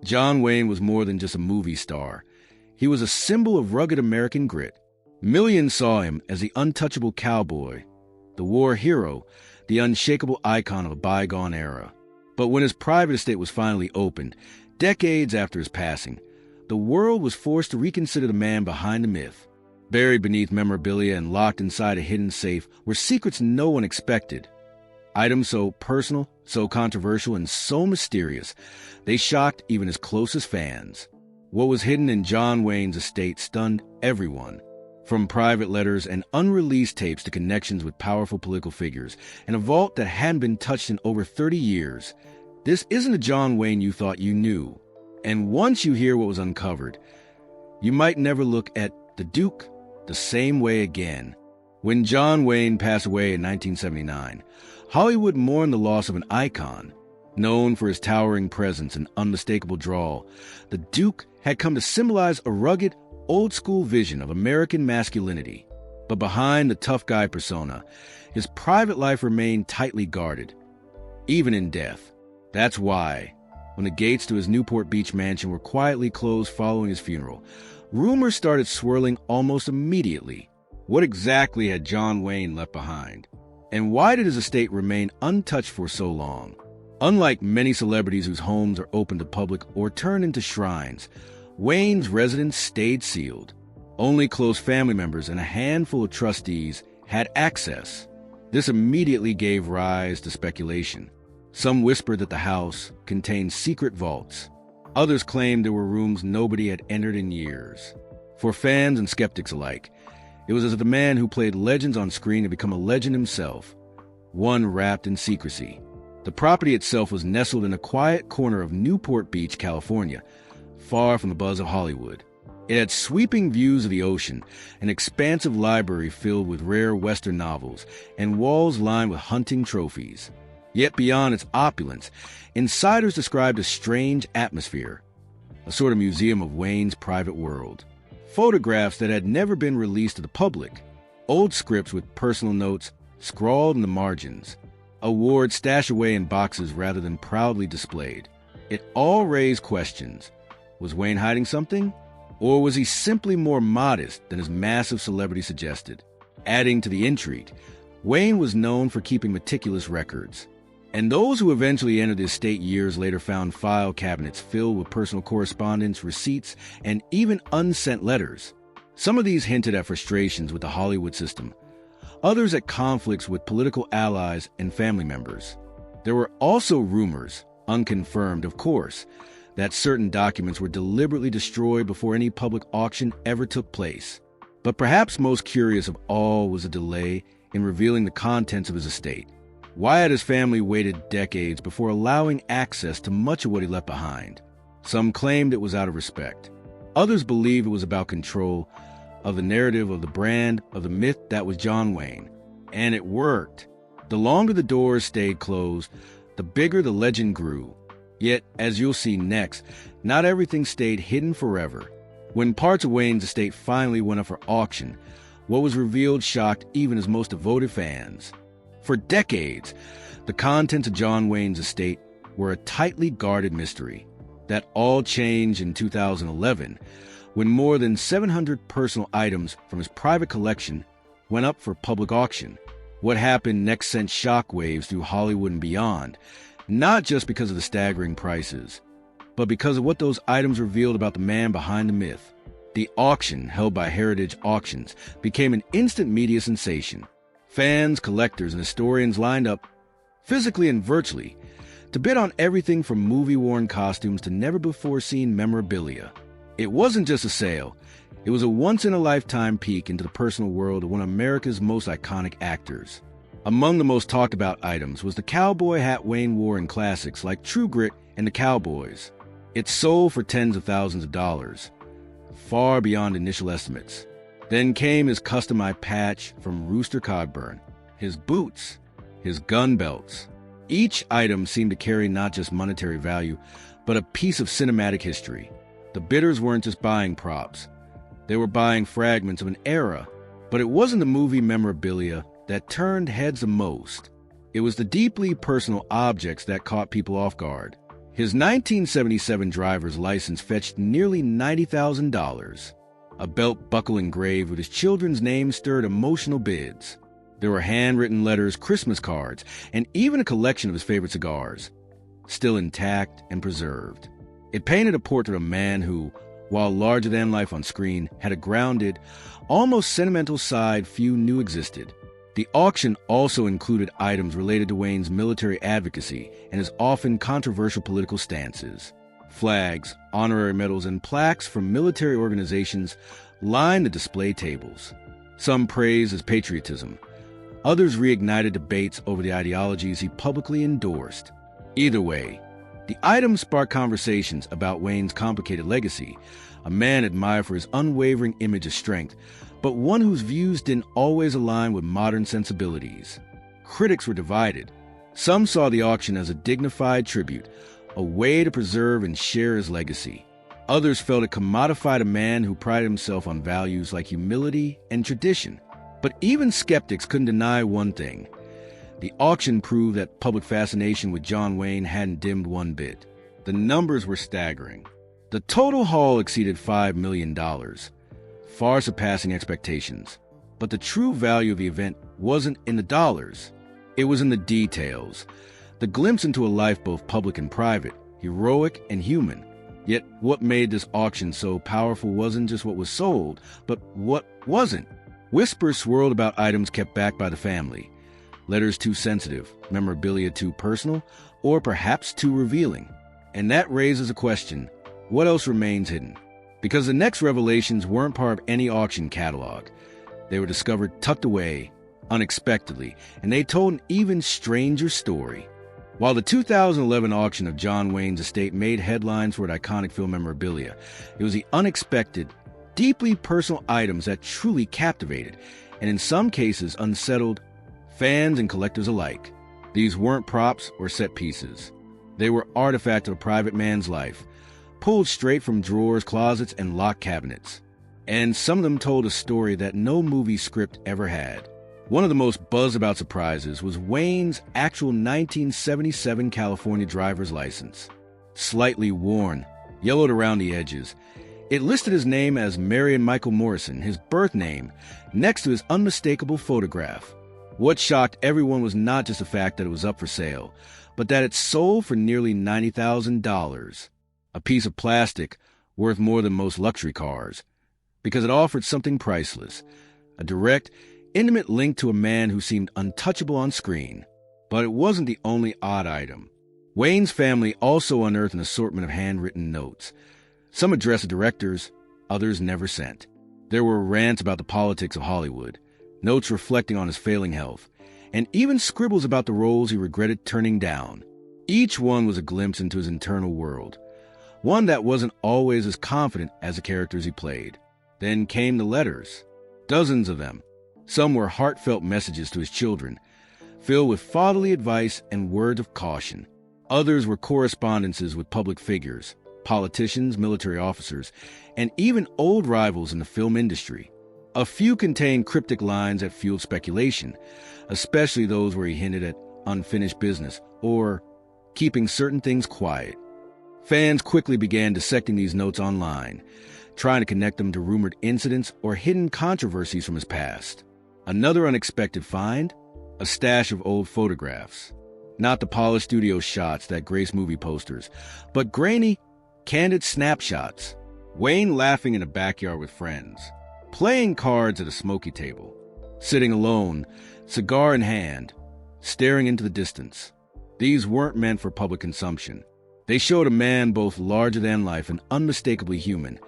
John Wayne was more than just a movie star. He was a symbol of rugged American grit. Millions saw him as the untouchable cowboy, the war hero, the unshakable icon of a bygone era. But when his private estate was finally opened, decades after his passing, the world was forced to reconsider the man behind the myth. Buried beneath memorabilia and locked inside a hidden safe were secrets no one expected. Items so personal, so controversial, and so mysterious, they shocked even his closest fans. What was hidden in John Wayne's estate stunned everyone. From private letters and unreleased tapes to connections with powerful political figures, and a vault that hadn't been touched in over 30 years. This isn't a John Wayne you thought you knew. And once you hear what was uncovered, you might never look at the Duke the same way again. When John Wayne passed away in 1979, Hollywood mourned the loss of an icon. Known for his towering presence and unmistakable drawl, the Duke had come to symbolize a rugged, old-school vision of American masculinity. But behind the tough guy persona, his private life remained tightly guarded, even in death. That's why, when the gates to his Newport Beach mansion were quietly closed following his funeral, rumors started swirling almost immediately. What exactly had John Wayne left behind? And why did his estate remain untouched for so long? Unlike many celebrities whose homes are open to public or turned into shrines, Wayne's residence stayed sealed. Only close family members and a handful of trustees had access. This immediately gave rise to speculation. Some whispered that the house contained secret vaults. Others claimed there were rooms nobody had entered in years. For fans and skeptics alike, it was as if the man who played legends on screen had become a legend himself, one wrapped in secrecy. The property itself was nestled in a quiet corner of Newport Beach, California, far from the buzz of Hollywood. It had sweeping views of the ocean, an expansive library filled with rare Western novels, and walls lined with hunting trophies. Yet beyond its opulence, insiders described a strange atmosphere, a sort of museum of Wayne's private world. Photographs that had never been released to the public, old scripts with personal notes scrawled in the margins, awards stashed away in boxes rather than proudly displayed. It all raised questions. Was Wayne hiding something? Or was he simply more modest than his massive celebrity suggested? Adding to the intrigue, Wayne was known for keeping meticulous records. And those who eventually entered the estate years later found file cabinets filled with personal correspondence, receipts, and even unsent letters. Some of these hinted at frustrations with the Hollywood system, others at conflicts with political allies and family members. There were also rumors, unconfirmed of course, that certain documents were deliberately destroyed before any public auction ever took place. But perhaps most curious of all was a delay in revealing the contents of his estate. Why had his family waited decades before allowing access to much of what he left behind? Some claimed it was out of respect. Others believed it was about control of the narrative of the brand of the myth that was John Wayne. And it worked. The longer the doors stayed closed, the bigger the legend grew. Yet, as you'll see next, not everything stayed hidden forever. When parts of Wayne's estate finally went up for auction, what was revealed shocked even his most devoted fans. For decades, the contents of John Wayne's estate were a tightly guarded mystery. That all changed in 2011, when more than 700 personal items from his private collection went up for public auction. What happened next sent shockwaves through Hollywood and beyond, not just because of the staggering prices, but because of what those items revealed about the man behind the myth. The auction, held by Heritage Auctions, became an instant media sensation. Fans, collectors, and historians lined up, physically and virtually, to bid on everything from movie-worn costumes to never-before-seen memorabilia. It wasn't just a sale. It was a once-in-a-lifetime peek into the personal world of one of America's most iconic actors. Among the most talked-about items was the cowboy hat Wayne wore in classics like True Grit and The Cowboys. It sold for tens of thousands of dollars, far beyond initial estimates. Then came his customized patch from Rooster Cogburn, his boots, his gun belts. Each item seemed to carry not just monetary value, but a piece of cinematic history. The bidders weren't just buying props. They were buying fragments of an era. But it wasn't the movie memorabilia that turned heads the most. It was the deeply personal objects that caught people off guard. His 1977 driver's license fetched nearly $90,000. A belt buckle engraved with his children's names stirred emotional bids. There were handwritten letters, Christmas cards, and even a collection of his favorite cigars, still intact and preserved. It painted a portrait of a man who, while larger than life on screen, had a grounded, almost sentimental side few knew existed. The auction also included items related to Wayne's military advocacy and his often controversial political stances. Flags, honorary medals, and plaques from military organizations lined the display tables. Some praised his patriotism. Others reignited debates over the ideologies he publicly endorsed. Either way, the items sparked conversations about Wayne's complicated legacy, a man admired for his unwavering image of strength, but one whose views didn't always align with modern sensibilities. Critics were divided. Some saw the auction as a dignified tribute, a way to preserve and share his legacy. Others felt it commodified a man who prided himself on values like humility and tradition. But even skeptics couldn't deny one thing. The auction proved that public fascination with John Wayne hadn't dimmed one bit. The numbers were staggering. The total haul exceeded $5 million, far surpassing expectations. But the true value of the event wasn't in the dollars. It was in the details, the glimpse into a life both public and private, heroic and human. Yet what made this auction so powerful wasn't just what was sold, but what wasn't. Whispers swirled about items kept back by the family. Letters too sensitive, memorabilia too personal, or perhaps too revealing. And that raises a question: what else remains hidden? Because the next revelations weren't part of any auction catalog. They were discovered tucked away, unexpectedly, and they told an even stranger story. While the 2011 auction of John Wayne's estate made headlines for its iconic film memorabilia, it was the unexpected, deeply personal items that truly captivated, and in some cases unsettled, fans and collectors alike. These weren't props or set pieces. They were artifacts of a private man's life, pulled straight from drawers, closets, and locked cabinets. And some of them told a story that no movie script ever had. One of the most buzz-about surprises was Wayne's actual 1977 California driver's license. Slightly worn, yellowed around the edges, it listed his name as Marion Michael Morrison, his birth name, next to his unmistakable photograph. What shocked everyone was not just the fact that it was up for sale, but that it sold for nearly $90,000, a piece of plastic worth more than most luxury cars, because it offered something priceless, a direct, intimate link to a man who seemed untouchable on screen. But it wasn't the only odd item. Wayne's family also unearthed an assortment of handwritten notes, some addressed to directors, others never sent. There were rants about the politics of Hollywood, notes reflecting on his failing health, and even scribbles about the roles he regretted turning down. Each one was a glimpse into his internal world, one that wasn't always as confident as the characters he played. Then came the letters, dozens of them. Some were heartfelt messages to his children, filled with fatherly advice and words of caution. Others were correspondences with public figures, politicians, military officers, and even old rivals in the film industry. A few contained cryptic lines that fueled speculation, especially those where he hinted at unfinished business or keeping certain things quiet. Fans quickly began dissecting these notes online, trying to connect them to rumored incidents or hidden controversies from his past. Another unexpected find? A stash of old photographs. Not the polished studio shots that grace movie posters, but grainy, candid snapshots. Wayne laughing in a backyard with friends, playing cards at a smoky table, sitting alone, cigar in hand, staring into the distance. These weren't meant for public consumption. They showed a man both larger than life and unmistakably human,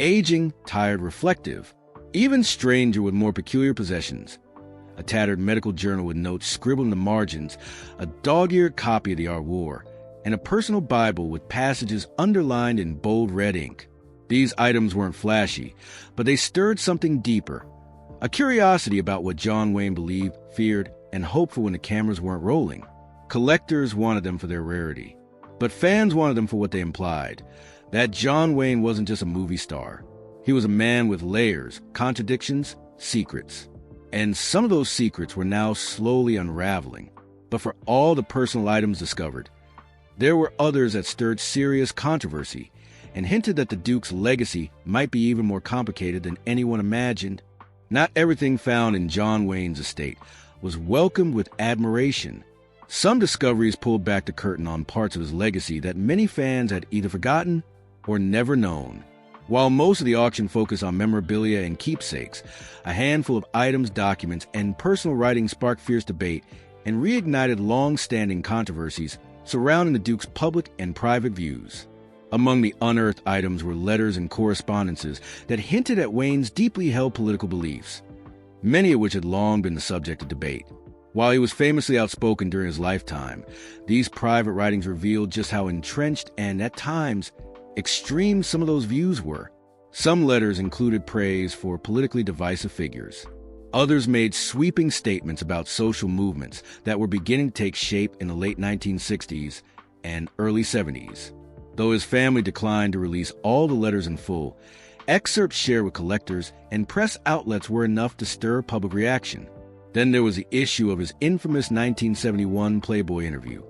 aging, tired, reflective, even stranger with more peculiar possessions. A tattered medical journal with notes scribbled in the margins, a dog-eared copy of the Art War, and a personal Bible with passages underlined in bold red ink. These items weren't flashy, but they stirred something deeper, a curiosity about what John Wayne believed, feared, and hoped for when the cameras weren't rolling. Collectors wanted them for their rarity, but fans wanted them for what they implied, that John Wayne wasn't just a movie star. He was a man with layers, contradictions, secrets. And some of those secrets were now slowly unraveling. But for all the personal items discovered, There were others that stirred serious controversy and hinted that the Duke's legacy might be even more complicated than anyone imagined. Not everything found in John Wayne's estate was welcomed with admiration. Some discoveries pulled back the curtain on parts of his legacy that many fans had either forgotten or never known. While most of the auction focused on memorabilia and keepsakes, a handful of items, documents, and personal writings sparked fierce debate and reignited long-standing controversies surrounding the Duke's public and private views. Among the unearthed items were letters and correspondences that hinted at Wayne's deeply held political beliefs, many of which had long been the subject of debate. While he was famously outspoken during his lifetime, these private writings revealed just how entrenched and, at times, extreme some of those views were. Some letters included praise for politically divisive figures. Others made sweeping statements about social movements that were beginning to take shape in the late 1960s and early 70s. Though his family declined to release all the letters in full, excerpts shared with collectors and press outlets were enough to stir public reaction. Then there was the issue of his infamous 1971 Playboy interview,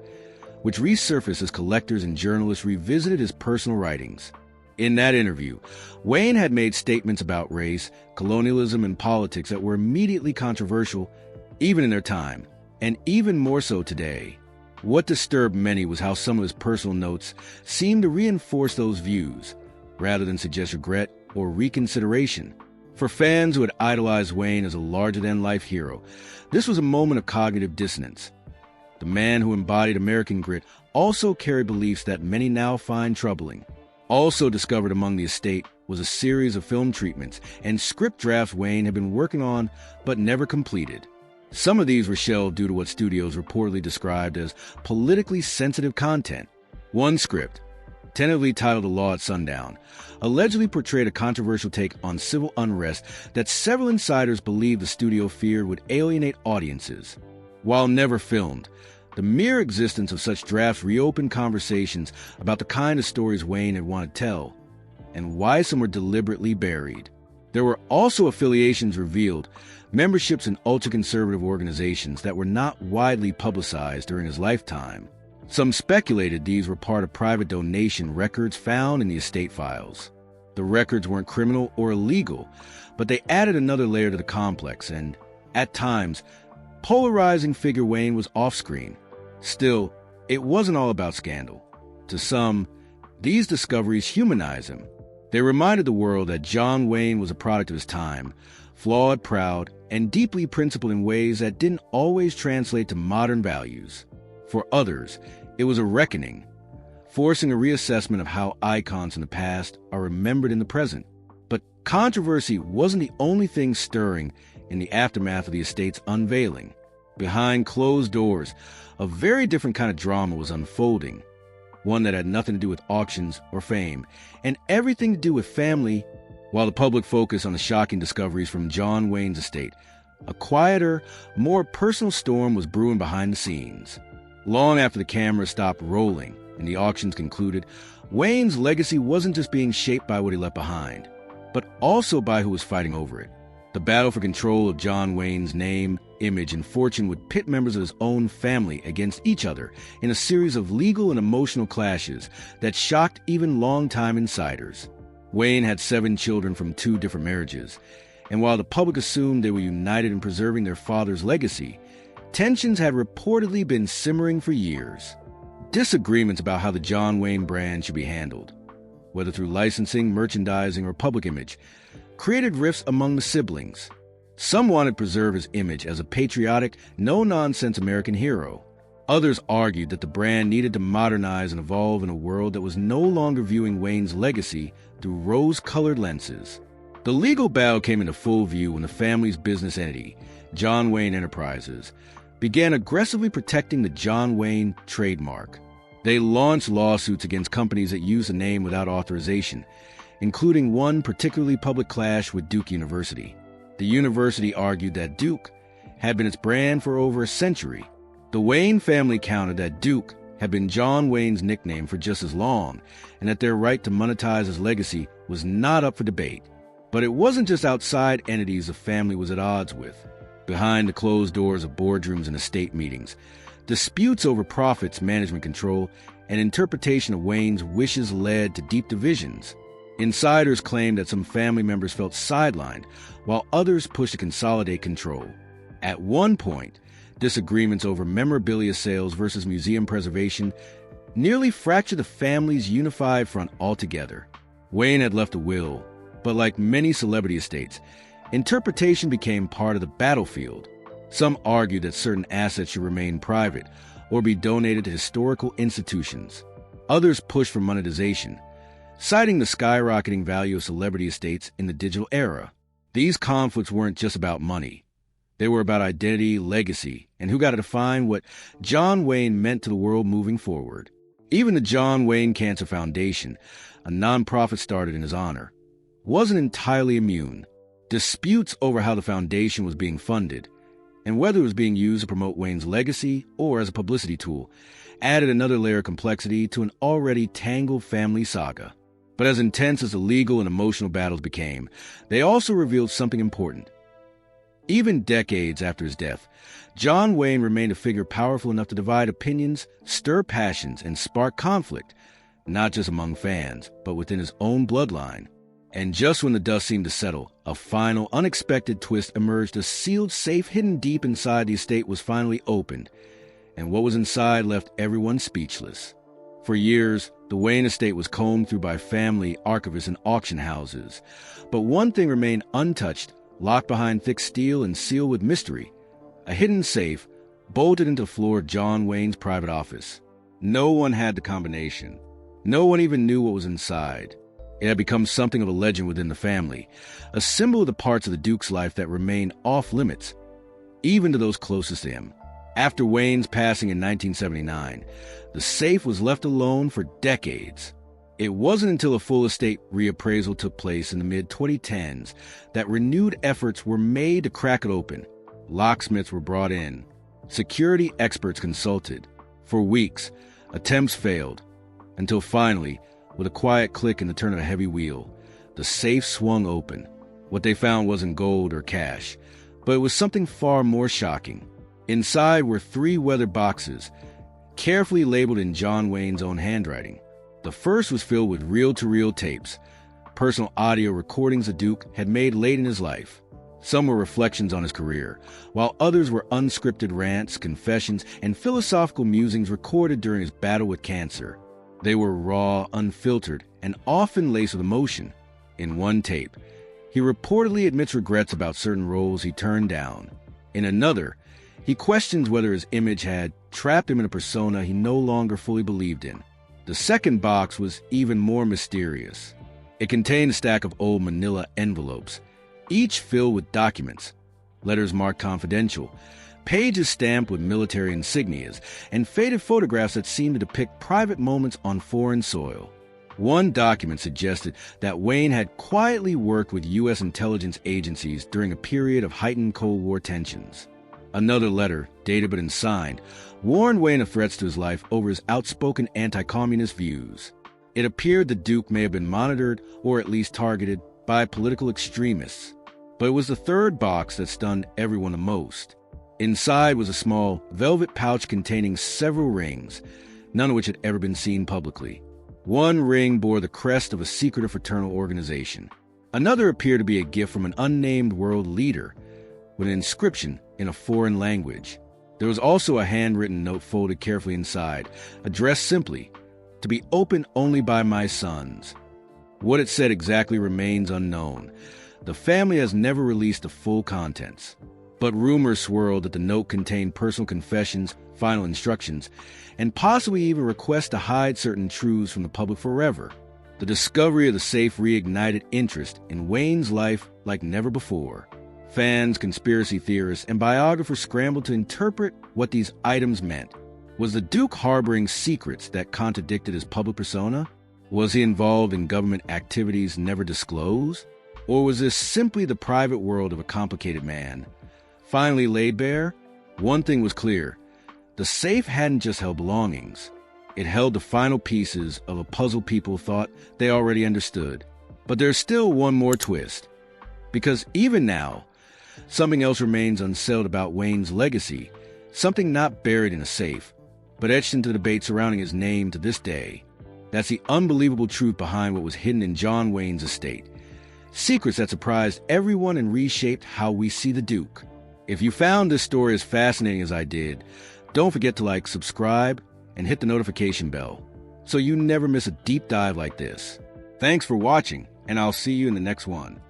which resurfaced as collectors and journalists revisited his personal writings. In that interview, Wayne had made statements about race, colonialism, and politics that were immediately controversial, even in their time, and even more so today. What disturbed many was how some of his personal notes seemed to reinforce those views, rather than suggest regret or reconsideration. For fans who had idolized Wayne as a larger-than-life hero, this was a moment of cognitive dissonance. The man who embodied American grit also carried beliefs that many now find troubling. Also discovered among the estate was a series of film treatments and script drafts Wayne had been working on but never completed. Some of these were shelved due to what studios reportedly described as politically sensitive content. One script, tentatively titled The Law at Sundown, allegedly portrayed a controversial take on civil unrest that several insiders believed the studio feared would alienate audiences. While never filmed, the mere existence of such drafts reopened conversations about the kind of stories Wayne had wanted to tell, and why some were deliberately buried. There were also affiliations revealed, memberships in ultra-conservative organizations that were not widely publicized during his lifetime. Some speculated these were part of private donation records found in the estate files. The records weren't criminal or illegal, but they added another layer to the complex and, at times, polarizing figure Wayne was off-screen. Still, it wasn't all about scandal. To some, these discoveries humanized him. They reminded the world that John Wayne was a product of his time, flawed, proud, and deeply principled in ways that didn't always translate to modern values. For others, it was a reckoning, forcing a reassessment of how icons in the past are remembered in the present. But controversy wasn't the only thing stirring in the aftermath of the estate's unveiling. Behind closed doors, a very different kind of drama was unfolding, one that had nothing to do with auctions or fame, and everything to do with family. While the public focused on the shocking discoveries from John Wayne's estate, a quieter, more personal storm was brewing behind the scenes. Long after the cameras stopped rolling and the auctions concluded, Wayne's legacy wasn't just being shaped by what he left behind, but also by who was fighting over it. The battle for control of John Wayne's name, image, and fortune would pit members of his own family against each other in a series of legal and emotional clashes that shocked even longtime insiders. Wayne had 7 children from 2 different marriages, and while the public assumed they were united in preserving their father's legacy, tensions had reportedly been simmering for years. Disagreements about how the John Wayne brand should be handled, whether through licensing, merchandising, or public image, created rifts among the siblings. Some wanted to preserve his image as a patriotic, no-nonsense American hero. Others argued that the brand needed to modernize and evolve in a world that was no longer viewing Wayne's legacy through rose-colored lenses. The legal battle came into full view when the family's business entity, John Wayne Enterprises, began aggressively protecting the John Wayne trademark. They launched lawsuits against companies that used the name without authorization, including one particularly public clash with Duke University. The university argued that Duke had been its brand for over a century. The Wayne family countered that Duke had been John Wayne's nickname for just as long, and that their right to monetize his legacy was not up for debate. But it wasn't just outside entities the family was at odds with. Behind the closed doors of boardrooms and estate meetings, disputes over profits, management control, An interpretation of Wayne's wishes led to deep divisions. Insiders claimed that some family members felt sidelined, while others pushed to consolidate control. At one point, disagreements over memorabilia sales versus museum preservation nearly fractured the family's unified front altogether. Wayne had left a will, but like many celebrity estates, interpretation became part of the battlefield. Some argued that certain assets should remain private or be donated to historical institutions. Others pushed for monetization, citing the skyrocketing value of celebrity estates in the digital era. These conflicts weren't just about money. They were about identity, legacy, and who got to define what John Wayne meant to the world moving forward. Even the John Wayne Cancer Foundation, a nonprofit started in his honor, wasn't entirely immune. Disputes over how the foundation was being funded and whether it was being used to promote Wayne's legacy or as a publicity tool added another layer of complexity to an already tangled family saga. But as intense as the legal and emotional battles became, they also revealed something important. Even decades after his death, John Wayne remained a figure powerful enough to divide opinions, stir passions, and spark conflict, not just among fans, but within his own bloodline. And just when the dust seemed to settle, a final, unexpected twist emerged. A sealed safe hidden deep inside the estate was finally opened, and what was inside left everyone speechless. For years, the Wayne estate was combed through by family, archivists, and auction houses. But one thing remained untouched, locked behind thick steel and sealed with mystery: a hidden safe bolted into the floor of John Wayne's private office. No one had the combination. No one even knew what was inside. It had become something of a legend within the family, a symbol of the parts of the Duke's life that remained off-limits, even to those closest to him. After Wayne's passing in 1979, the safe was left alone for decades. It wasn't until a full estate reappraisal took place in the mid-2010s that renewed efforts were made to crack it open. Locksmiths were brought in. Security experts consulted. For weeks, attempts failed, until finally, with a quiet click and the turn of a heavy wheel, the safe swung open. What they found wasn't gold or cash, but it was something far more shocking. Inside were 3 weathered boxes, carefully labeled in John Wayne's own handwriting. The first was filled with reel-to-reel tapes, personal audio recordings the Duke had made late in his life. Some were reflections on his career, while others were unscripted rants, confessions, and philosophical musings recorded during his battle with cancer. They were raw, unfiltered, and often laced with emotion. In one tape, he reportedly admits regrets about certain roles he turned down. In another, he questions whether his image had trapped him in a persona he no longer fully believed in. The second box was even more mysterious. It contained a stack of old manila envelopes, each filled with documents, letters marked confidential, pages stamped with military insignias, and faded photographs that seemed to depict private moments on foreign soil. One document suggested that Wayne had quietly worked with U.S. intelligence agencies during a period of heightened Cold War tensions. Another letter, dated but unsigned, warned Wayne of threats to his life over his outspoken anti-communist views. It appeared the Duke may have been monitored, or at least targeted, by political extremists. But it was the third box that stunned everyone the most. Inside was a small, velvet pouch containing several rings, none of which had ever been seen publicly. One ring bore the crest of a secretive fraternal organization. Another appeared to be a gift from an unnamed world leader, with an inscription in a foreign language. There was also a handwritten note folded carefully inside, addressed simply, "To be opened only by my sons." What it said exactly remains unknown. The family has never released the full contents. But rumors swirled that the note contained personal confessions, final instructions, and possibly even requests to hide certain truths from the public forever. The discovery of the safe reignited interest in Wayne's life like never before. Fans, conspiracy theorists, and biographers scrambled to interpret what these items meant. Was the Duke harboring secrets that contradicted his public persona? Was he involved in government activities never disclosed? Or was this simply the private world of a complicated man? Finally laid bare, one thing was clear. The safe hadn't just held belongings. It held the final pieces of a puzzle people thought they already understood. But there's still one more twist. Because even now, something else remains unsettled about Wayne's legacy, something not buried in a safe, but etched into the debate surrounding his name to this day. That's the unbelievable truth behind what was hidden in John Wayne's estate. Secrets that surprised everyone and reshaped how we see the Duke. If you found this story as fascinating as I did, don't forget to like, subscribe, and hit the notification bell so you never miss a deep dive like this. Thanks for watching, and I'll see you in the next one.